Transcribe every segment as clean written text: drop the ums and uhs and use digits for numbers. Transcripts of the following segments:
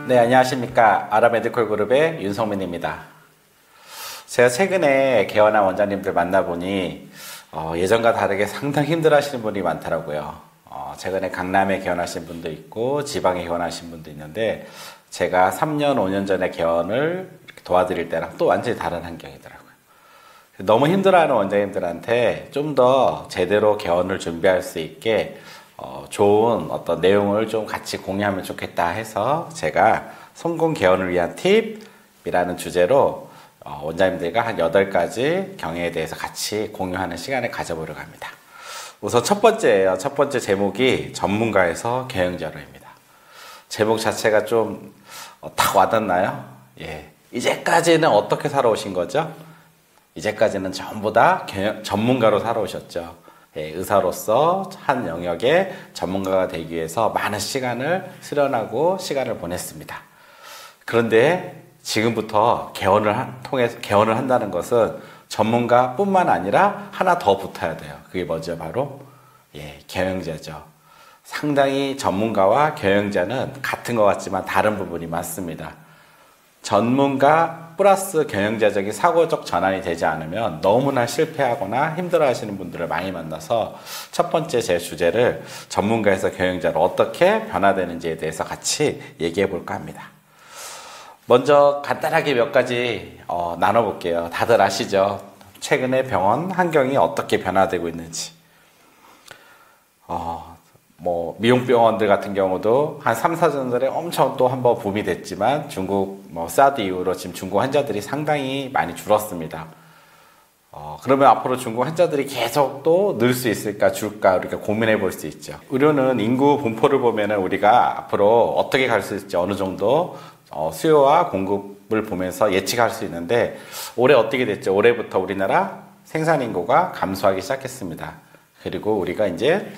네, 안녕하십니까. 아라메디컬 그룹의 윤성민입니다. 제가 최근에 개원한 원장님들 만나보니 예전과 다르게 상당히 힘들어하시는 분이 많더라고요. 최근에 강남에 개원하신 분도 있고 지방에 개원하신 분도 있는데 제가 3년, 5년 전에 개원을 도와드릴 때랑 또 완전히 다른 환경이더라고요. 너무 힘들어하는 원장님들한테 좀 더 제대로 개원을 준비할 수 있게 좋은 어떤 내용을 좀 같이 공유하면 좋겠다 해서 제가 성공 개원을 위한 팁이라는 주제로 원장님들과 한 8가지 경애에 대해서 같이 공유하는 시간을 가져보려고 합니다. 우선 첫 번째예요. 첫 번째 제목이 전문가에서 경영자로입니다. 제목 자체가 좀 딱 와닿나요? 예. 이제까지는 어떻게 살아오신 거죠? 이제까지는 전부 다 전문가로 살아오셨죠. 예, 의사로서 한 영역의 전문가가 되기 위해서 많은 시간을 수련하고 시간을 보냈습니다. 그런데 지금부터 개원을 한다는 것은 전문가뿐만 아니라 하나 더 붙어야 돼요. 그게 뭐죠? 바로 경영자죠. 상당히 전문가와 경영자는 같은 것 같지만 다른 부분이 많습니다. 전문가 플러스 경영자적인 사고적 전환이 되지 않으면 너무나 실패하거나 힘들어하시는 분들을 많이 만나서 첫 번째 제 주제를 전문가에서 경영자로 어떻게 변화되는지에 대해서 같이 얘기해 볼까 합니다. 먼저 간단하게 몇 가지 나눠볼게요. 다들 아시죠? 최근에 병원 환경이 어떻게 변화되고 있는지. 미용병원들 같은 경우도 한 3, 4년 전에 엄청 또 한번 붐이 됐지만 중국 사드 이후로 지금 중국 환자들이 상당히 많이 줄었습니다. 그러면 앞으로 중국 환자들이 계속 또 늘 수 있을까 줄까 우리가 고민해 볼 수 있죠. 의료는 인구 분포를 보면은 우리가 앞으로 어떻게 갈 수 있을지 어느 정도 수요와 공급을 보면서 예측할 수 있는데 올해 어떻게 됐죠? 올해부터 우리나라 생산 인구가 감소하기 시작했습니다. 그리고 우리가 이제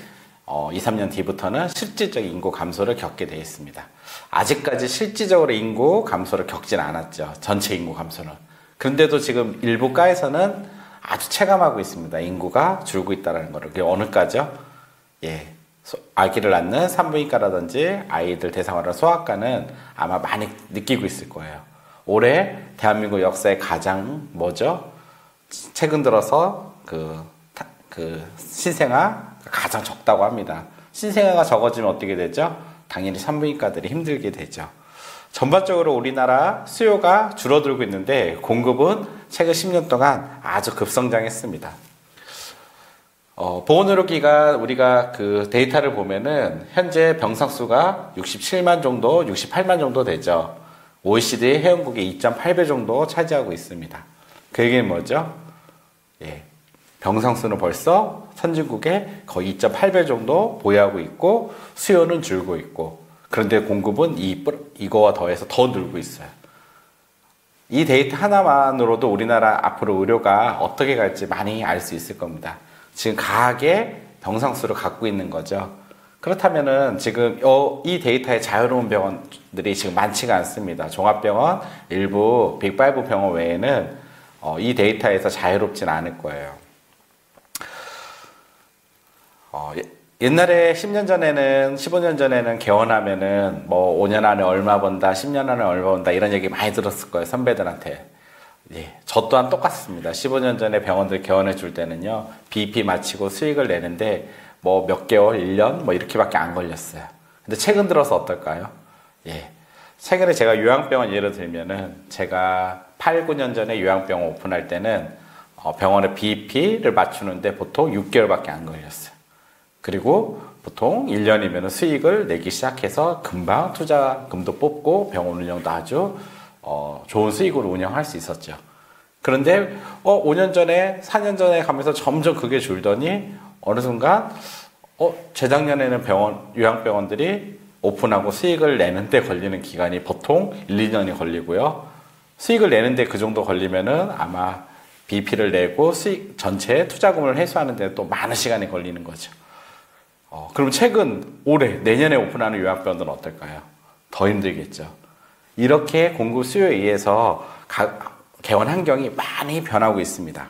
2, 3년 뒤부터는 실질적인 인구 감소를 겪게 되어 있습니다. 아직까지 실질적으로 인구 감소를 겪진 않았죠. 전체 인구 감소는. 그런데도 지금 일부 과에서는 아주 체감하고 있습니다. 인구가 줄고 있다는 거를. 그게 어느 과죠? 아기를 낳는 산부인과라든지 아이들 대상으로 한 소아과는 아마 많이 느끼고 있을 거예요. 올해 대한민국 역사의 가장 최근 들어서 신생아 가장 적다고 합니다. 신생아가 적어지면 어떻게 되죠? 당연히 산부인과들이 힘들게 되죠. 전반적으로 우리나라 수요가 줄어들고 있는데 공급은 최근 10년 동안 아주 급성장했습니다. 보건의료기관 우리가 그 데이터를 보면은 현재 병상수가 67만 정도, 68만 정도 되죠. OECD 회원국의 2.8배 정도 차지하고 있습니다. 그 얘기는 뭐죠? 병상수는 벌써 선진국의 거의 2.8배 정도 보유하고 있고 수요는 줄고 있고 그런데 공급은 이거와 더해서 더 늘고 있어요. 이 데이터 하나만으로도 우리나라 앞으로 의료가 어떻게 갈지 많이 알 수 있을 겁니다. 지금 가하게 병상수를 갖고 있는 거죠. 그렇다면은 지금 이 데이터에 자유로운 병원들이 지금 많지가 않습니다. 종합병원, 일부 빅5 병원 외에는 이 데이터에서 자유롭진 않을 거예요. 옛날에 10년 전에는 15년 전에는 개원하면은 5년 안에 얼마 번다 10년 안에 얼마 번다 이런 얘기 많이 들었을 거예요. 선배들한테. 저 또한 똑같습니다. 15년 전에 병원들 개원해 줄 때는요 BP 마치고 수익을 내는데 몇 개월 1년 이렇게밖에 안 걸렸어요. 근데 최근 들어서 어떨까요? 최근에 제가 요양병원 예를 들면은 제가 8, 9년 전에 요양병원 오픈할 때는 병원의 BP를 맞추는데 보통 6개월밖에 안 걸렸어요. 그리고 보통 1년이면 수익을 내기 시작해서 금방 투자금도 뽑고 병원 운영도 아주 좋은 수익으로 운영할 수 있었죠. 그런데 5년 전에 4년 전에 가면서 점점 그게 줄더니 어느 순간 재작년에는 요양병원들이 오픈하고 수익을 내는데 걸리는 기간이 보통 1, 2년이 걸리고요. 수익을 내는데 그 정도 걸리면은 아마 BP를 내고 수익 전체 투자금을 회수하는 데 또 많은 시간이 걸리는 거죠. 그럼 올해 내년에 오픈하는 요양병원들은 어떨까요? 더 힘들겠죠. 이렇게 공급 수요에 의해서 개원 환경이 많이 변하고 있습니다.